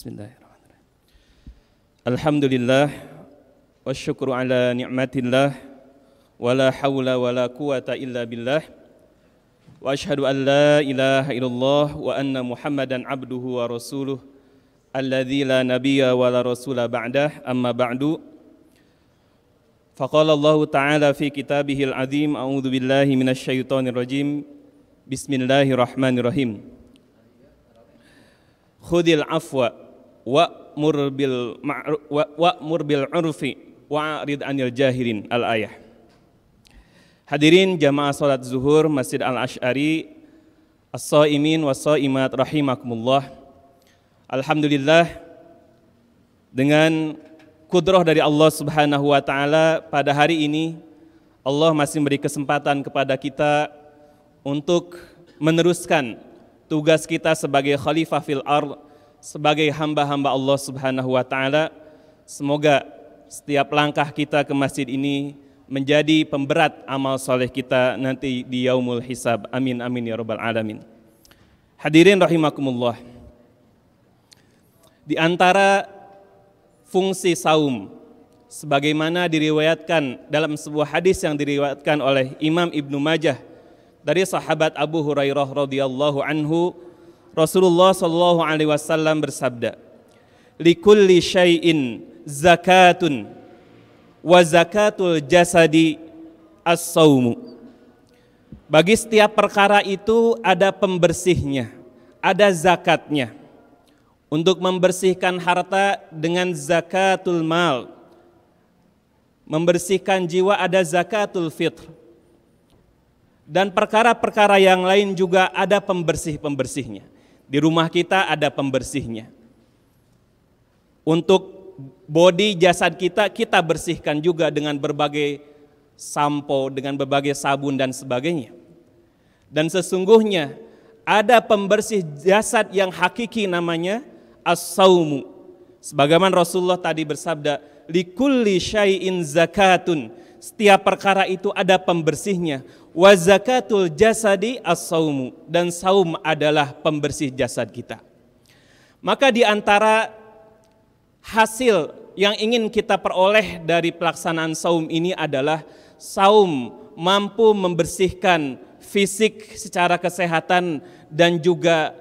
Bismillahirrahmanirrahim. Alhamdulillah wa syukru ala ni'matillah wa la hawla wa la quwata illa billah wa ashhadu an la ilaha illallah wa anna Muhammadan abduhu wa rasuluh alladzi la nabiyya wa la rasula ba'dah, amma ba'du. Faqala Allah ta'ala fi kitabihil azim, a'udzu billahi minasy syaithanir rajim. Bismillahirrahmanirrahim. Khudil afwa wa'mur bil urfi wa'rid 'anil jahilin, al-ayah. Hadirin jamaah salat zuhur Masjid Al-Asy'ari, as-shaimin was-shaimat rahimakumullah. Alhamdulillah, dengan kudrah dari Allah Subhanahu wa taala, pada hari ini Allah masih memberi kesempatan kepada kita untuk meneruskan tugas kita sebagai khalifah fil ardh, sebagai hamba-hamba Allah Subhanahu wa taala. Semoga setiap langkah kita ke masjid ini menjadi pemberat amal soleh kita nanti di yaumul hisab. Amin amin ya rabbal alamin. Hadirin rahimakumullah. Di antara fungsi saum, sebagaimana diriwayatkan dalam sebuah hadis yang diriwayatkan oleh Imam Ibnu Majah dari sahabat Abu Hurairah radhiyallahu anhu, Rasulullah sallallahu alaihi wasallam bersabda, "Likulli syai'in zakatun wa zakatul jasadi as-saumu." Bagi setiap perkara itu ada pembersihnya, ada zakatnya. Untuk membersihkan harta dengan zakatul mal, membersihkan jiwa ada zakatul fitr, dan perkara-perkara yang lain juga ada pembersih-pembersihnya. Di rumah kita ada pembersihnya. Untuk bodi jasad kita, kita bersihkan juga dengan berbagai sampo, dengan berbagai sabun dan sebagainya. Dan sesungguhnya ada pembersih jasad yang hakiki, namanya as-saumu. Sebagaimana Rasulullah tadi bersabda, likulli syai'in zakatun, setiap perkara itu ada pembersihnya. Wa zakatul jasadi as-saumu, dan saum adalah pembersih jasad kita. Maka di antara hasil yang ingin kita peroleh dari pelaksanaan saum ini adalah saum mampu membersihkan fisik secara kesehatan dan juga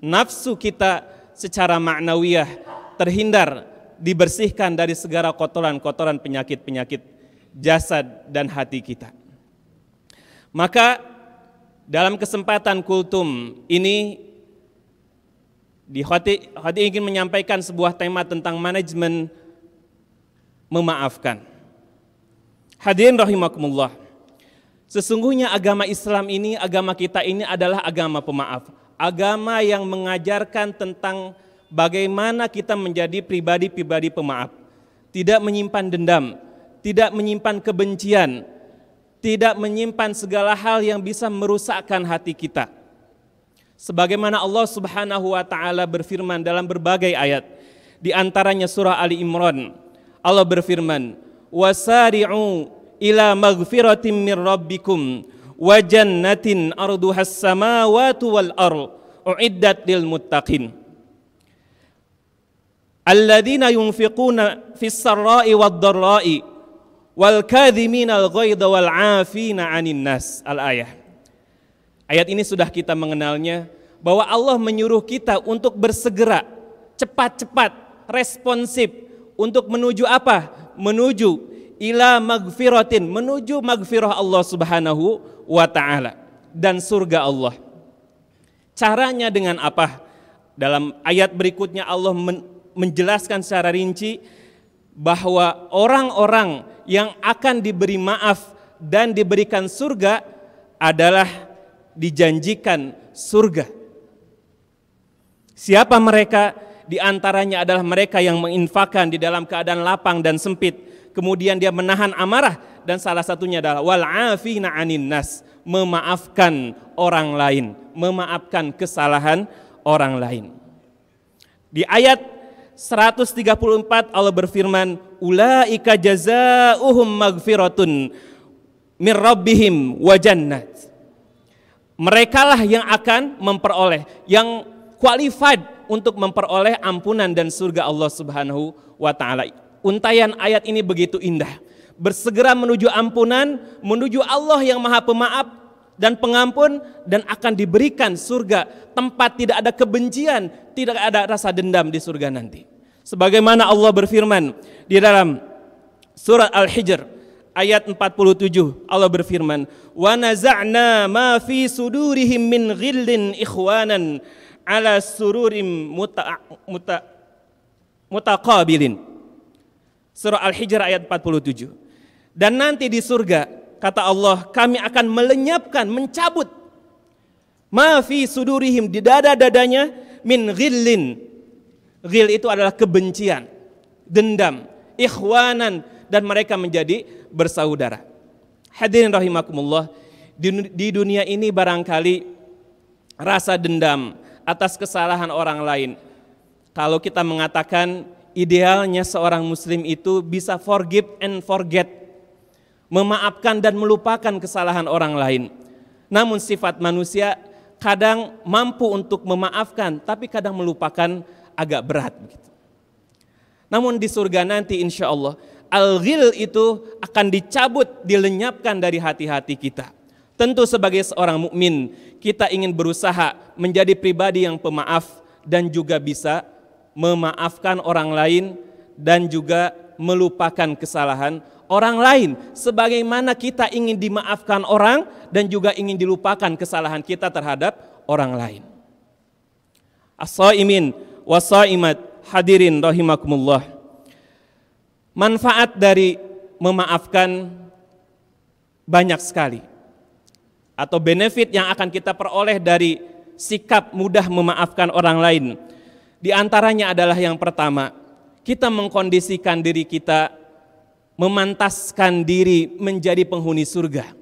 nafsu kita secara ma'nawiyah, terhindar, dibersihkan dari segala kotoran-kotoran penyakit-penyakit jasad dan hati kita. Maka dalam kesempatan kultum ini di Khati ingin menyampaikan sebuah tema tentang manajemen memaafkan. Hadirin rahimakumullah. Sesungguhnya agama Islam ini, agama kita ini adalah agama pemaaf. Agama yang mengajarkan tentang bagaimana kita menjadi pribadi-pribadi pemaaf. Tidak menyimpan dendam, tidak menyimpan kebencian, tidak menyimpan segala hal yang bisa merusakkan hati kita. Sebagaimana Allah Subhanahu wa taala berfirman dalam berbagai ayat, di antaranya surah Ali Imran. Allah berfirman, "Wasari'u ila maghfiratin mir rabbikum wa jannatin arduhas samawati wal ardh uiddat lil muttaqin. Alladzina yunfiquna fis sarra'i wad dharra'i wal kadhiminal ghaidha wal 'afina 'anil nas." Al-ayah. Ayat ini sudah kita mengenalnya, bahwa Allah menyuruh kita untuk bersegera, cepat-cepat, responsif untuk menuju apa? Menuju ila magfiratin, menuju magfirah Allah Subhanahu wa taala dan surga Allah. Caranya dengan apa? Dalam ayat berikutnya Allah menjelaskan secara rinci bahwa orang-orang yang akan diberi maaf dan diberikan surga adalah dijanjikan surga. Siapa mereka? Di antaranya adalah mereka yang menginfakkan di dalam keadaan lapang dan sempit, kemudian dia menahan amarah, dan salah satunya adalah wal 'afina 'anin nas, memaafkan orang lain, memaafkan kesalahan orang lain. Di ayat 134 Allah berfirman, ulaika jazaohum maghfiratun mir rabbihim wa jannat. Merekalah yang akan memperoleh, yang qualified untuk memperoleh ampunan dan surga Allah Subhanahu wa taala. Untaian ayat ini begitu indah. Bersegera menuju ampunan, menuju Allah yang Maha Pemaaf dan Pengampun, dan akan diberikan surga, tempat tidak ada kebencian, tidak ada rasa dendam di surga nanti. Sebagaimana Allah berfirman di dalam surat Al-Hijr ayat 47, Allah berfirman, "Wa naza'na ma fi sudurihim min ghillin ikhwanan ala sururim mutaqabilin." Surah Al-Hijr ayat 47. Dan nanti di surga, kata Allah, kami akan melenyapkan, mencabut ma fi sudurihim, di dada-dadanya, min ghillin. Ghil itu adalah kebencian, dendam, ikhwanan, dan mereka menjadi bersaudara. Hadirin rahimakumullah, di dunia ini barangkali rasa dendam atas kesalahan orang lain. Kalau kita mengatakan idealnya seorang muslim itu bisa forgive and forget, memaafkan dan melupakan kesalahan orang lain. Namun sifat manusia kadang mampu untuk memaafkan, tapi kadang melupakan agak berat begitu. Namun di surga nanti insya Allah al-ghil itu akan dicabut, dilenyapkan dari hati-hati kita. Tentu sebagai seorang mukmin kita ingin berusaha menjadi pribadi yang pemaaf dan juga bisa memaafkan orang lain dan juga melupakan kesalahan orang lain, sebagaimana kita ingin dimaafkan orang dan juga ingin dilupakan kesalahan kita terhadap orang lain. As-shaimin was-shaimat, hadirin rahimakumullah. Manfaat dari memaafkan banyak sekali, atau benefit yang akan kita peroleh dari sikap mudah memaafkan orang lain. Di antaranya adalah yang pertama, kita mengkondisikan diri kita, memantaskan diri menjadi penghuni surga,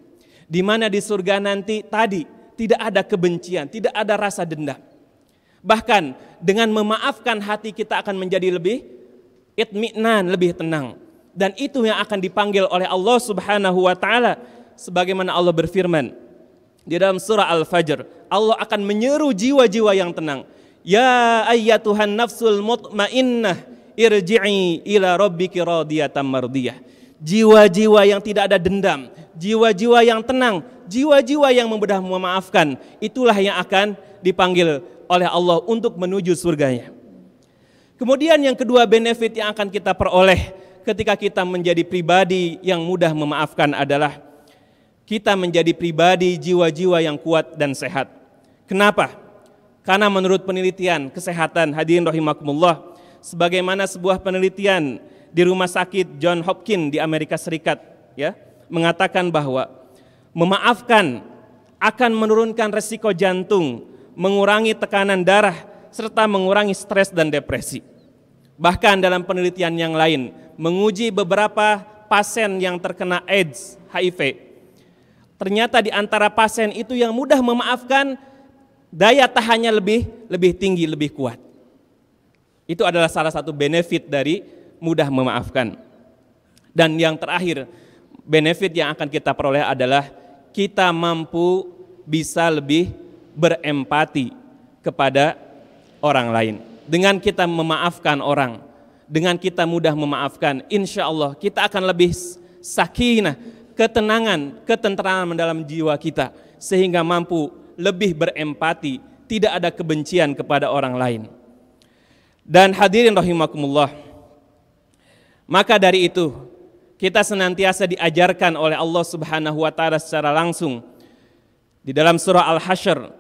di mana di surga nanti tadi tidak ada kebencian, tidak ada rasa dendam. Bahkan dengan memaafkan, hati kita akan menjadi lebih itminan, lebih tenang. Dan itu yang akan dipanggil oleh Allah Subhanahu wa taala, sebagaimana Allah berfirman di dalam surah Al-Fajr. Allah akan menyeru jiwa-jiwa yang tenang. Ya ayyatuhan nafsul mutmainnah, irji'i ila rabbiki radiyatan mardiyah. Jiwa-jiwa yang tidak ada dendam, jiwa-jiwa yang tenang, jiwa-jiwa yang mudah memaafkan, itulah yang akan dipanggil oleh Allah untuk menuju surganya. Kemudian yang kedua, benefit yang akan kita peroleh ketika kita menjadi pribadi yang mudah memaafkan adalah kita menjadi pribadi jiwa-jiwa yang kuat dan sehat. Kenapa? Karena menurut penelitian kesehatan, hadirin rahimakumullah, sebagaimana sebuah penelitian di rumah sakit John Hopkins di Amerika Serikat, ya, mengatakan bahwa memaafkan akan menurunkan resiko jantung, mengurangi tekanan darah, serta mengurangi stres dan depresi. Bahkan dalam penelitian yang lain, menguji beberapa pasien yang terkena AIDS, HIV, ternyata di antara pasien itu yang mudah memaafkan, daya tahannya lebih tinggi, lebih kuat. Itu adalah salah satu benefit dari mudah memaafkan. Dan yang terakhir, benefit yang akan kita peroleh adalah kita mampu bisa lebih berempati kepada orang lain. Dengan kita memaafkan orang, dengan kita mudah memaafkan, insya Allah kita akan lebih sakinah, ketenangan, ketenteraman dalam jiwa kita, sehingga mampu lebih berempati, tidak ada kebencian kepada orang lain. Dan hadirin rahimakumullah, maka dari itu kita senantiasa diajarkan oleh Allah Subhanahu wa taala secara langsung. Di dalam surah Al-Hasyr,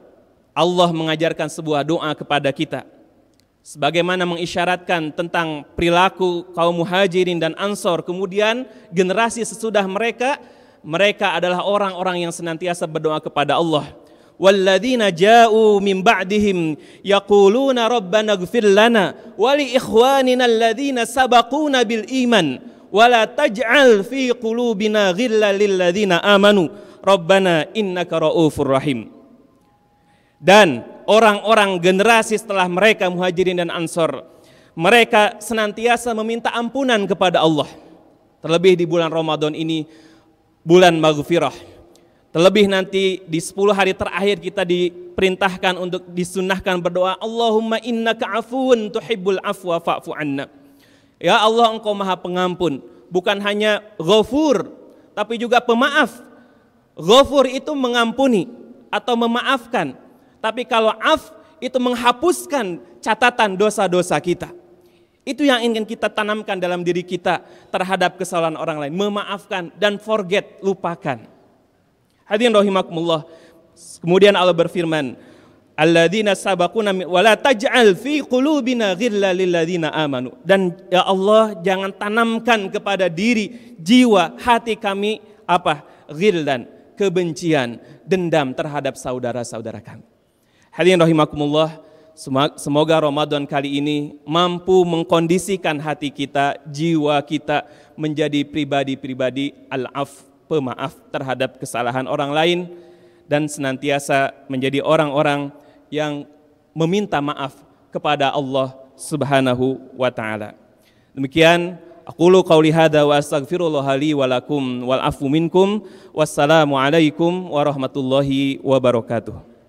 Allah mengajarkan sebuah doa kepada kita, sebagaimana mengisyaratkan tentang perilaku kaum muhajirin dan ansor, kemudian generasi sesudah mereka adalah orang-orang yang senantiasa berdoa kepada Allah. Walladzina ja'u min ba'dihim yaquluna rabbana ighfir lana wa li ikhwanina alladzina sabaquna bil iman wa la taj'al fi qulubina ghillan lil ladzina amanu rabbana innaka raufur rahim. Dan orang-orang generasi setelah mereka muhajirin dan ansor, mereka senantiasa meminta ampunan kepada Allah. Terlebih di bulan Ramadan ini, bulan maghfirah, Terlebih nanti di 10 hari terakhir kita diperintahkan untuk disunnahkan berdoa, Allahumma innaka afuun tuhibbul afwa fa'fu anna. Ya Allah, Engkau Maha Pengampun, bukan hanya Ghafur tapi juga pemaaf. Ghafur itu mengampuni atau memaafkan, tapi kalau af itu menghapuskan catatan dosa-dosa kita. Itu yang ingin kita tanamkan dalam diri kita terhadap kesalahan orang lain, memaafkan dan forget, lupakan. Hadirin rahimakumullah. Kemudian Allah berfirman, alladzina sabaquna wa la taj'al fi qulubina ghillan lil ladzina amanu. Dan ya Allah, jangan tanamkan kepada diri, jiwa, hati kami apa? Ghillan, kebencian, dendam terhadap saudara-saudara kami. Hadirin rahimakumullah, semoga Ramadan kali ini mampu mengkondisikan hati kita, jiwa kita menjadi pribadi-pribadi al-af, pemaaf terhadap kesalahan orang lain, dan senantiasa menjadi orang-orang yang meminta maaf kepada Allah Subhanahu wa taala. Demikian aqulu qauli hadza wa astaghfirullaha li wa lakum wal afu minkum. Wassalamu alaikum warahmatullahi wabarakatuh.